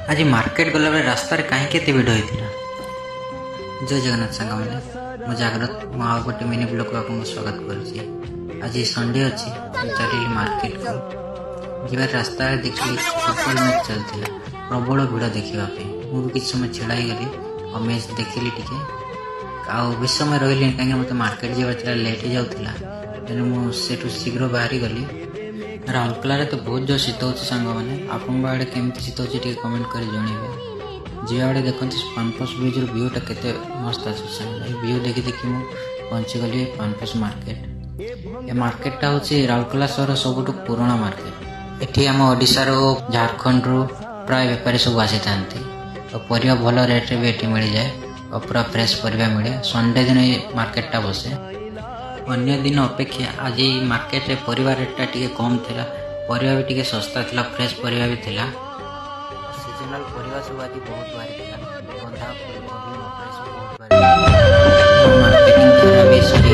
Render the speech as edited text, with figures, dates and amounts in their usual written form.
आज मार्केट गला बेले रास्तार कहीं केते भिड़ होता। जय जगन्नाथ सांग मैंने मो जागृत मो आउ गोटे मिनी ब्लॉग को आपको स्वागत करुच्ची। आज संडे अच्छी चली मार्केट को जीवार रास्ता देखिए फुटबॉल मैच चलता प्रबल भिड़ देखापी मुझे किसी समय छिड़ाई गली और मैच देखिली टी बेस समय रही कहीं मत मार्केट जावा लेट हो जाता तेणु मुझे शीघ्र बाहरी गली। राउरकेला तो बहुत जो शीत हो सांग मैंने आपन आड़े केमती शीत हो कमेंट कर जनइबे। जी आड़े देखते पानपस ब्रिज व्यूटा केते मस्त अच्छे व्यू देखी देखी मुझे पहुँची गली पानपस मार्केट। ये मार्केटा हूँ राउरकेला सहर सबुठ पुराना मार्केट। एटी आम ओडिशार झारखंड रु प्राय बेपारी सब आसी था तो परिया भल रेट भी ये मिल जाए और पूरा फ्रेश परिया मिले। संडे दिन मार्केटा बसे अन्य दिन अपेक्षा आज मार्केट रे परिवा रेटा टी कम थिला परिवा भी टी सस्ता थिला फ्रेश परिवा भी थिला। सीजनल परिवा सब आज बहुत बारी थिला बंधा फूल कोबी मटर सब बहुत बारी मार्केटिंग भी सरी।